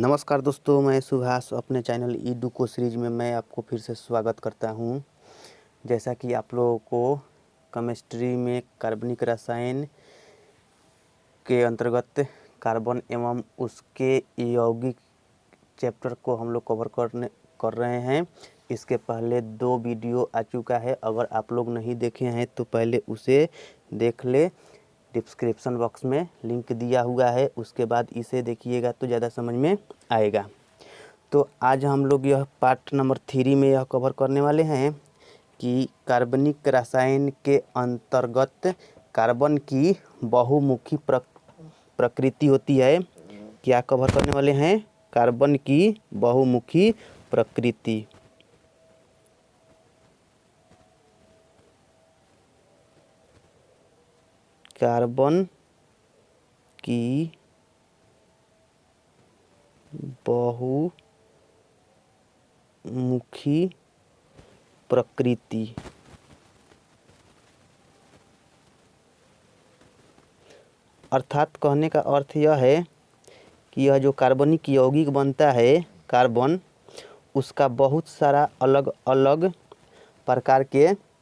नमस्कार दोस्तों, मैं सुभाष अपने चैनल ईडुको सीरीज में मैं आपको फिर से स्वागत करता हूं। जैसा कि आप लोगों को केमिस्ट्री में कार्बनिक रसायन के अंतर्गत कार्बन एवं उसके यौगिक चैप्टर को हम लोग कवर कर रहे हैं। इसके पहले 2 वीडियो आ चुका है। अगर आप लोग नहीं देखे हैं तो पहले उसे देख ले। डिस्क्रिप्शन बॉक्स में लिंक दिया हुआ है, उसके बाद इसे देखिएगा तो ज़्यादा समझ में आएगा। तो आज हम लोग यह पार्ट नंबर 3 में यह कवर करने वाले हैं कि कार्बनिक रसायन के अंतर्गत कार्बन की बहुमुखी प्रकृति होती है। क्या कवर करने वाले हैं? कार्बन की बहुमुखी प्रकृति। कार्बन की बहुमुखी प्रकृति। अर्थात कहने का अर्थ यह है कि यह जो कार्बनिक यौगिक बनता है कार्बन, उसका बहुत सारा अलग अलग प्रकार के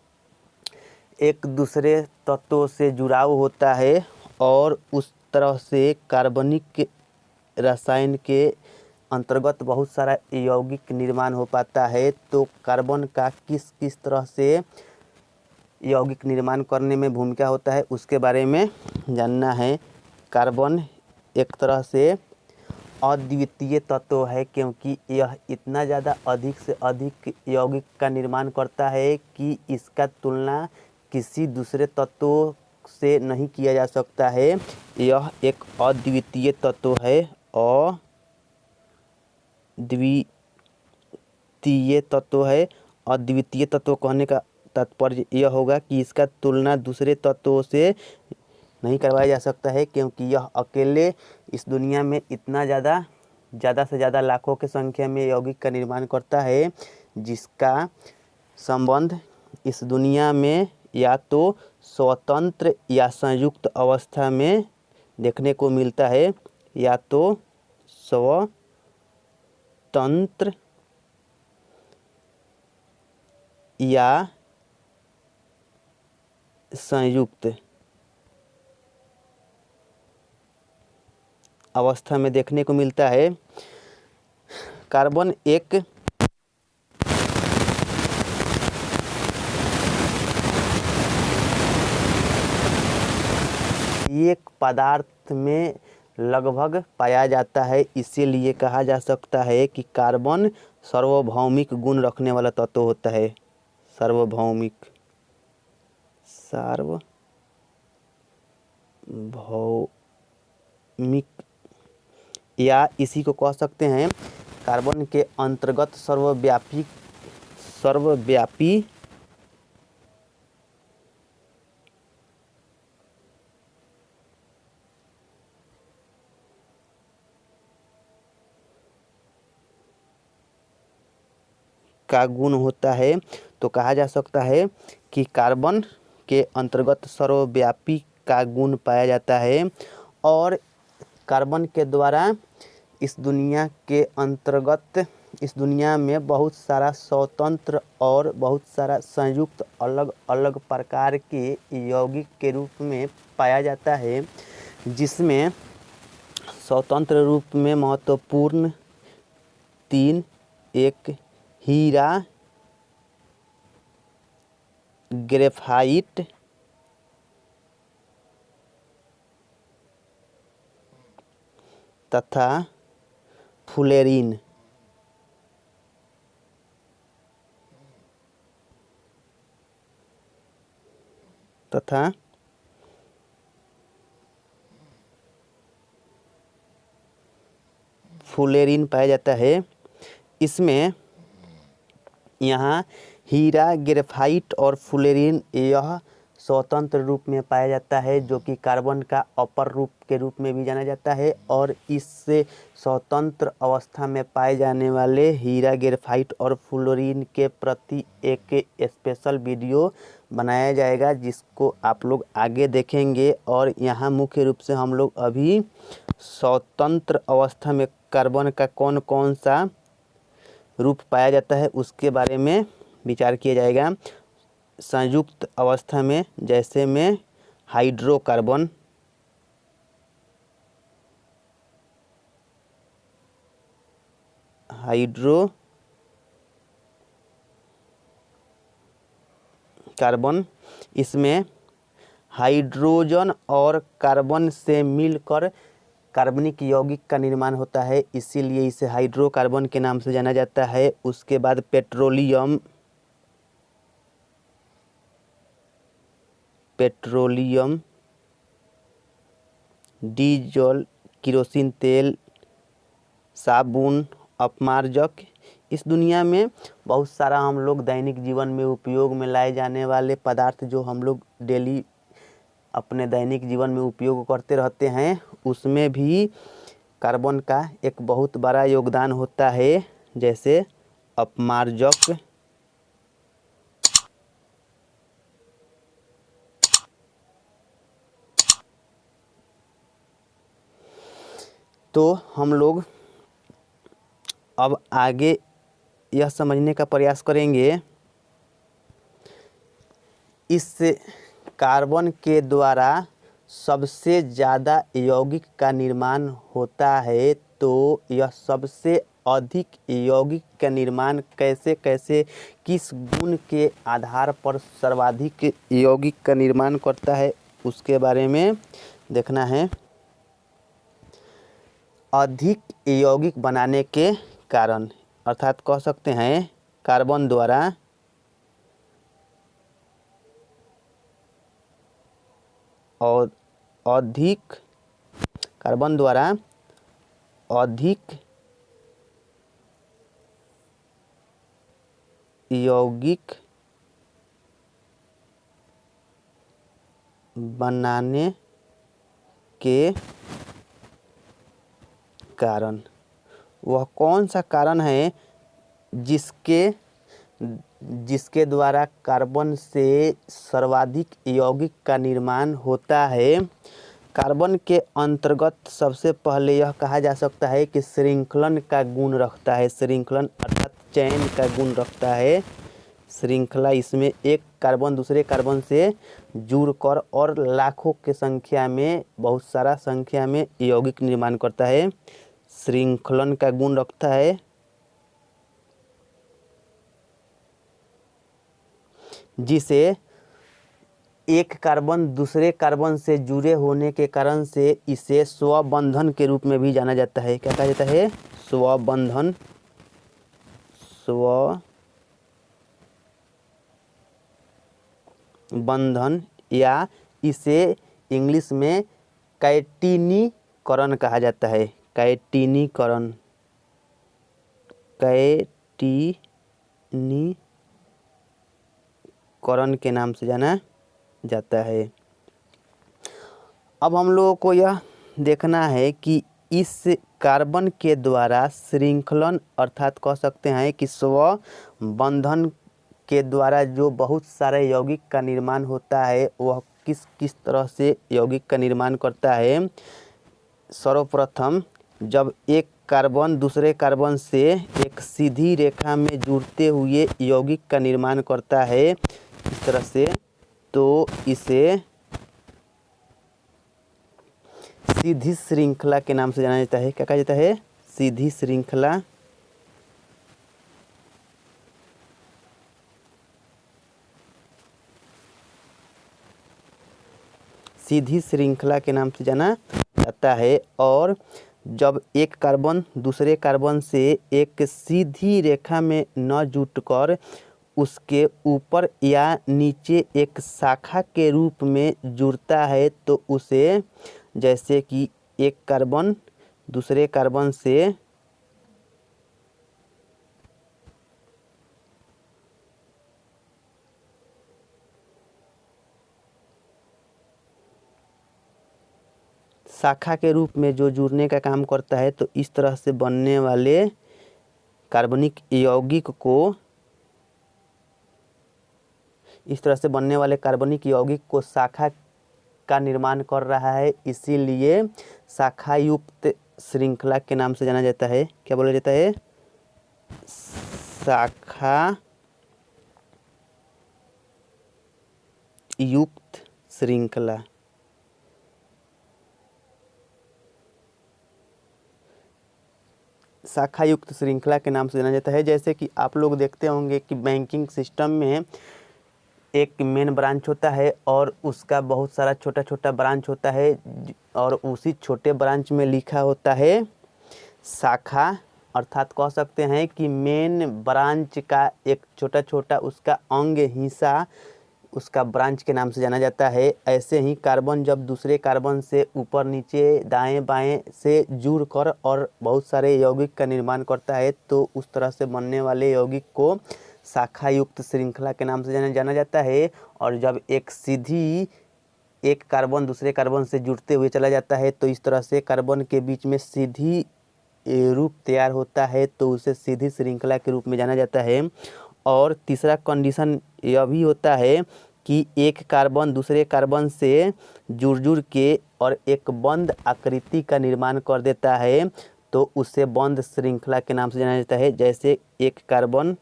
एक दूसरे तत्वों से जुड़ाव होता है और उस तरह से कार्बनिक रसायन के अंतर्गत बहुत सारा यौगिक निर्माण हो पाता है। तो कार्बन का किस किस तरह से यौगिक निर्माण करने में भूमिका होता है उसके बारे में जानना है। कार्बन एक तरह से अद्वितीय तत्व है, क्योंकि यह इतना ज़्यादा अधिक से अधिक यौगिक का निर्माण करता है कि इसका तुलना किसी दूसरे तत्वों से नहीं किया जा सकता है। यह एक अद्वितीय तत्व है। अद्वितीय तत्व है। अद्वितीय तत्व कहने का तात्पर्य यह होगा कि इसका तुलना दूसरे तत्वों से नहीं करवाया जा सकता है, क्योंकि यह अकेले इस दुनिया में इतना ज़्यादा से ज़्यादा लाखों की संख्या में यौगिक का निर्माण करता है, जिसका संबंध इस दुनिया में या तो स्वतंत्र या संयुक्त अवस्था में देखने को मिलता है, या तो स्वतंत्र या संयुक्त अवस्था में देखने को मिलता है। कार्बन एक पदार्थ में लगभग पाया जाता है, इसीलिए कहा जा सकता है कि कार्बन सार्वभौमिक गुण रखने वाला तत्व होता है। सार्वभौमिक या इसी को कह सकते हैं कार्बन के अंतर्गत सर्वव्यापी का गुण होता है। तो कहा जा सकता है कि कार्बन के अंतर्गत सर्वव्यापी का गुण पाया जाता है, और कार्बन के द्वारा इस दुनिया में बहुत सारा स्वतंत्र और बहुत सारा संयुक्त अलग अलग प्रकार के यौगिक के रूप में पाया जाता है, जिसमें स्वतंत्र रूप में महत्वपूर्ण 3 एक हीरा, ग्रेफाइट तथा फुलेरीन। पाया जाता है। इसमें यहाँ हीरा, ग्रेफाइट और फुलेरीन यह स्वतंत्र रूप में पाया जाता है, जो कि कार्बन का अपर रूप के रूप में भी जाना जाता है। और इससे स्वतंत्र अवस्था में पाए जाने वाले हीरा, ग्रेफाइट और फ्लोरीन के प्रति एक स्पेशल वीडियो बनाया जाएगा, जिसको आप लोग आगे देखेंगे। और यहाँ मुख्य रूप से हम लोग अभी स्वतंत्र अवस्था में कार्बन का कौन कौन सा रूप पाया जाता है उसके बारे में विचार किया जाएगा। संयुक्त अवस्था में जैसे में हाइड्रोकार्बन, कार्बन, इसमें हाइड्रोजन और कार्बन से मिलकर कार्बनिक यौगिक का निर्माण होता है, इसीलिए इसे हाइड्रोकार्बन के नाम से जाना जाता है। उसके बाद पेट्रोलियम, डीजल, केरोसिन तेल, साबुन, अपमार्जक। इस दुनिया में बहुत सारा हम लोग दैनिक जीवन में उपयोग में लाए जाने वाले पदार्थ जो हम लोग डेली अपने दैनिक जीवन में उपयोग करते रहते हैं, उसमें भी कार्बन का एक बहुत बड़ा योगदान होता है। जैसे अपमार्जक, तो हम लोग अब आगे यह समझने का प्रयास करेंगे इस कार्बन के द्वारा सबसे ज़्यादा यौगिक का निर्माण होता है, तो यह सबसे अधिक यौगिक का निर्माण कैसे कैसे किस गुण के आधार पर सर्वाधिक यौगिक का निर्माण करता है उसके बारे में देखना है। अधिक यौगिक बनाने के कारण, अर्थात कह सकते हैं कार्बन द्वारा और अधिक यौगिक बनाने के कारण, वह कौन सा कारण है जिसके द्वारा कार्बन से सर्वाधिक यौगिक का निर्माण होता है। कार्बन के अंतर्गत सबसे पहले यह कहा जा सकता है कि श्रृंखलन का गुण रखता है। श्रृंखलन अर्थात चयन का गुण रखता है। श्रृंखला, इसमें एक कार्बन दूसरे कार्बन से जुड़कर और लाखों के संख्या में, बहुत सारा संख्या में यौगिक निर्माण करता है। श्रृंखलन का गुण रखता है, जिसे एक कार्बन दूसरे कार्बन से जुड़े होने के कारण से इसे स्वबंधन के रूप में भी जाना जाता है। क्या कहा जाता है? स्वबंधन, स्वबंधन, या इसे इंग्लिश में कैटिनीकरण कहा जाता है। कैटिनीकरण के नाम से जाना जाता है। अब हम लोगों को यह देखना है कि इस कार्बन के द्वारा श्रृंखलन अर्थात कह सकते हैं कि स्वबंधन के द्वारा जो बहुत सारे यौगिक का निर्माण होता है, वह किस किस तरह से यौगिक का निर्माण करता है। सर्वप्रथम, जब एक कार्बन दूसरे कार्बन से एक सीधी रेखा में जुड़ते हुए यौगिक का निर्माण करता है इस तरह से, तो इसे सीधी श्रृंखला के नाम से जाना जाता है। क्या कहा जाता है? सीधी श्रृंखला। सीधी श्रृंखला के नाम से जाना जाता है। और जब एक कार्बन दूसरे कार्बन से एक सीधी रेखा में न जुटकर उसके ऊपर या नीचे एक शाखा के रूप में जुड़ता है, तो उसे, जैसे कि एक कार्बन दूसरे कार्बन से शाखा के रूप में जो जुड़ने का काम करता है, तो इस तरह से बनने वाले कार्बनिक यौगिक को शाखा का निर्माण कर रहा है। इसीलिए शाखा युक्त श्रृंखला के नाम से जाना जाता है। क्या बोला जाता है? शाखा युक्त श्रृंखला। शाखा युक्त श्रृंखला के नाम से जाना जाता है। जैसे कि आप लोग देखते होंगे कि बैंकिंग सिस्टम में एक मेन ब्रांच होता है और उसका बहुत सारा छोटा छोटा ब्रांच होता है और उसी छोटे ब्रांच में लिखा होता है शाखा। अर्थात कह सकते हैं कि मेन ब्रांच का एक छोटा छोटा उसका अंग हिस्सा उसका ब्रांच के नाम से जाना जाता है। ऐसे ही कार्बन जब दूसरे कार्बन से ऊपर नीचे दाएं बाएं से जुड़कर और बहुत सारे यौगिक का निर्माण करता है तो उस तरह से बनने वाले यौगिक को शाखा युक्त श्रृंखला के नाम से जाना जाता है। और जब एक कार्बन दूसरे कार्बन से जुड़ते हुए चला जाता है तो इस तरह से कार्बन के बीच में सीधी रूप तैयार होता है तो उसे सीधी श्रृंखला के रूप में जाना जाता है। और तीसरा कंडीशन यह भी होता है कि एक कार्बन दूसरे कार्बन से जुड़ के और एक बंद आकृति का निर्माण कर देता है तो उसे बंद श्रृंखला के नाम से जाना जाता है। जैसे एक कार्बन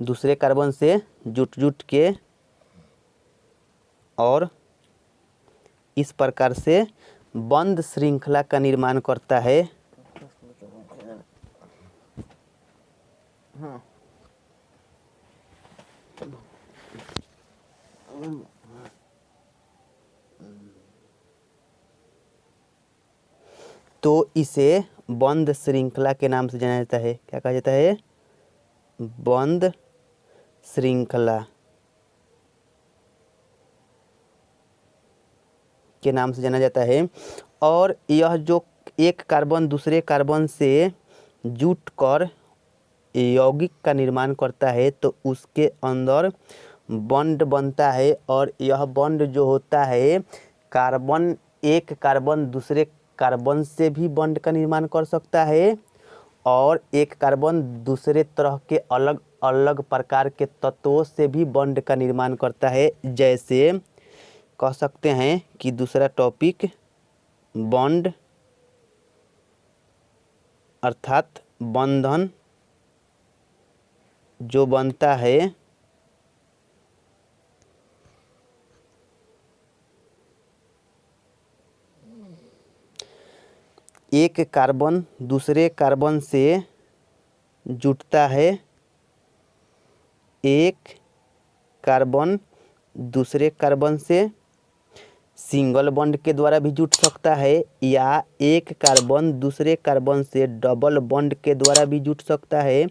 दूसरे कार्बन से जुट के और इस प्रकार से बंद श्रृंखला का निर्माण करता है। तो इसे बंद श्रृंखला के नाम से जाना जाता है। क्या कहा जाता है? बंद श्रृंखला के नाम से जाना जाता है। और यह जो एक कार्बन दूसरे कार्बन से जुटकर यौगिक का निर्माण करता है तो उसके अंदर बॉन्ड बनता है और यह बॉन्ड जो होता है कार्बन एक कार्बन दूसरे कार्बन से भी बॉन्ड का निर्माण कर सकता है और एक कार्बन दूसरे तरह के अलग अलग प्रकार के तत्वों से भी बॉन्ड का निर्माण करता है। जैसे कह सकते हैं कि दूसरा टॉपिक बॉन्ड अर्थात बंधन जो बनता है एक कार्बन दूसरे कार्बन से जुटता है। एक कार्बन दूसरे कार्बन से सिंगल बॉन्ड के द्वारा भी जुट सकता है या एक कार्बन दूसरे कार्बन से डबल बॉन्ड के द्वारा भी जुट सकता है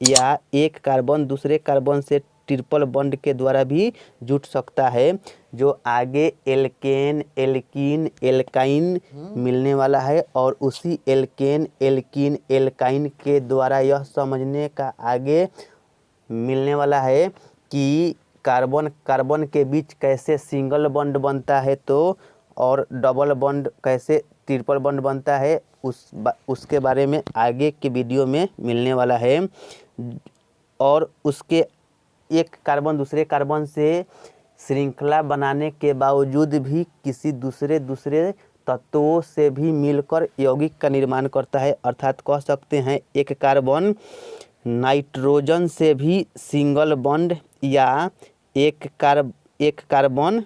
या एक कार्बन दूसरे कार्बन से ट्रिपल बॉन्ड के द्वारा भी जुट सकता है। जो आगे एल्केन एल्कीन एल्काइन मिलने वाला है और उसी एल्केन एल्कीन एल्काइन के द्वारा यह समझने का आगे मिलने वाला है कि कार्बन कार्बन के बीच कैसे सिंगल बॉन्ड बनता है तो और डबल बॉन्ड कैसे ट्रिपल बॉन्ड बनता है उसके बारे में आगे के वीडियो में मिलने वाला है। और उसके एक कार्बन दूसरे कार्बन से श्रृंखला बनाने के बावजूद भी किसी दूसरे तत्वों से भी मिलकर यौगिक का निर्माण करता है। अर्थात कह सकते हैं एक कार्बन नाइट्रोजन से भी सिंगल बॉन्ड या एक कार्बन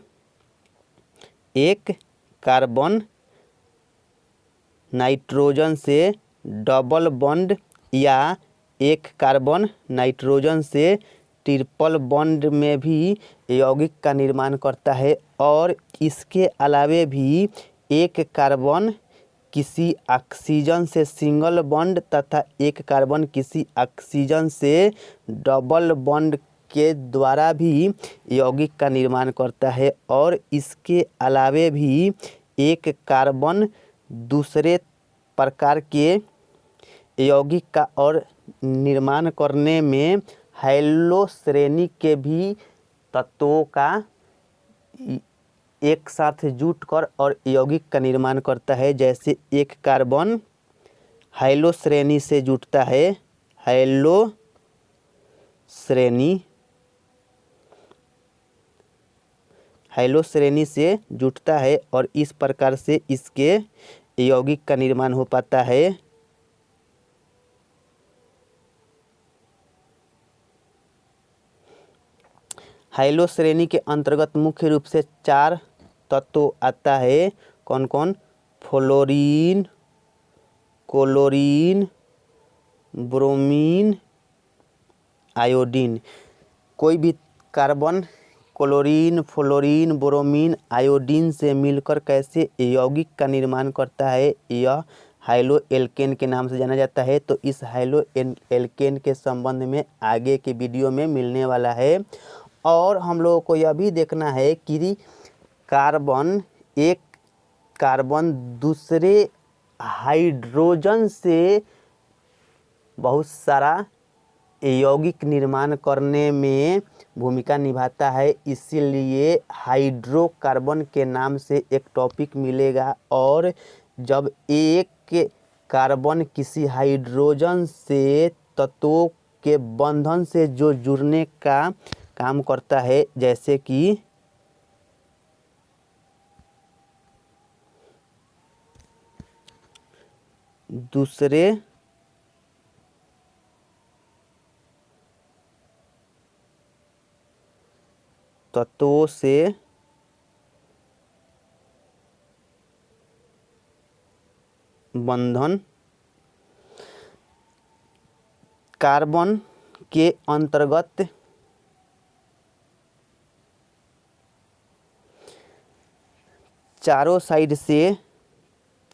नाइट्रोजन से डबल बॉन्ड या एक कार्बन नाइट्रोजन से ट्रिपल बॉन्ड में भी यौगिक का निर्माण करता है। और इसके अलावे भी एक कार्बन किसी ऑक्सीजन से सिंगल बॉन्ड तथा एक कार्बन किसी ऑक्सीजन से डबल बॉन्ड के द्वारा भी यौगिक का निर्माण करता है। और इसके अलावे भी एक कार्बन दूसरे प्रकार के यौगिक का और निर्माण करने में हैलो श्रेणी के भी तत्वों का एक साथ जुटकर और यौगिक का निर्माण करता है। जैसे एक कार्बन हैलो श्रेणी से जुटता है, हैलो श्रेणी हाइलो श्रेणी से जुटता है और इस प्रकार से इसके यौगिक का निर्माण हो पाता है। हाइलो श्रेणी के अंतर्गत मुख्य रूप से 4 तत्व आता है। कौन कौन? Fluorine, chlorine, bromine, iodine. कोई भी carbon chlorine, fluorine, bromine, iodine से मिलकर कैसे यौगिक का निर्माण करता है, यह हाइलो एल्केन के नाम से जाना जाता है। तो इस हाइलो एल्केन के संबंध में आगे के वीडियो में मिलने वाला है। और हम लोगों को यह भी देखना है कि एक कार्बन दूसरे हाइड्रोजन से बहुत सारा यौगिक निर्माण करने में भूमिका निभाता है। इसीलिए हाइड्रोकार्बन के नाम से एक टॉपिक मिलेगा। और जब एक कार्बन किसी हाइड्रोजन से तत्वों के बंधन से जो जुड़ने का काम करता है, जैसे कि दूसरे तत्वों से बंधन, कार्बन के अंतर्गत चारों साइड से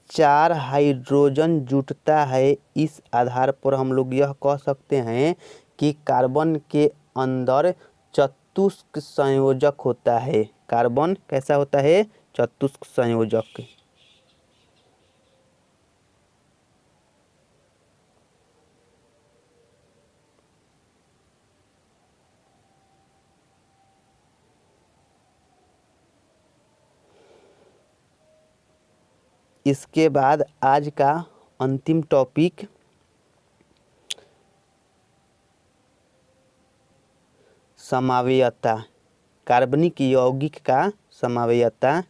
4 हाइड्रोजन जुटता है। इस आधार पर हम लोग यह कह सकते हैं कि कार्बन के अंदर चतुष्क संयोजक होता है। कार्बन कैसा होता है? चतुष्क संयोजक। इसके बाद आज का अंतिम टॉपिक समवायता, कार्बनिक यौगिक का समवायता।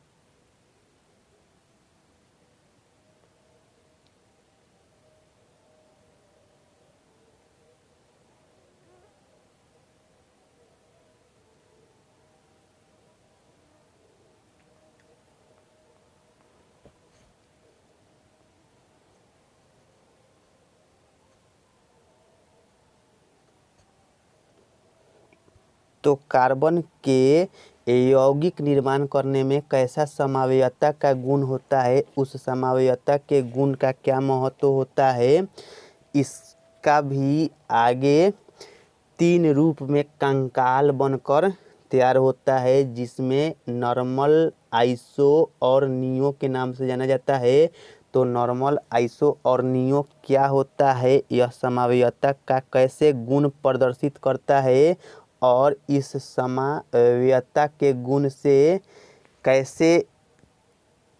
तो कार्बन के यौगिक निर्माण करने में कैसा समवायता का गुण होता है, उस समवायता के गुण का क्या महत्व होता है, इसका भी आगे 3 रूप में कंकाल बनकर तैयार होता है, जिसमें नॉर्मल, आइसो और नियो के नाम से जाना जाता है। तो नॉर्मल, आइसो और नियो क्या होता है, यह समवायता का कैसे गुण प्रदर्शित करता है, और इस समवायता के गुण से कैसे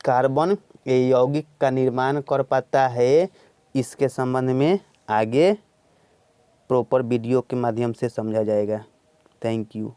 कार्बन यौगिक का निर्माण कर पाता है, इसके संबंध में आगे प्रॉपर वीडियो के माध्यम से समझा जाएगा। Thank you.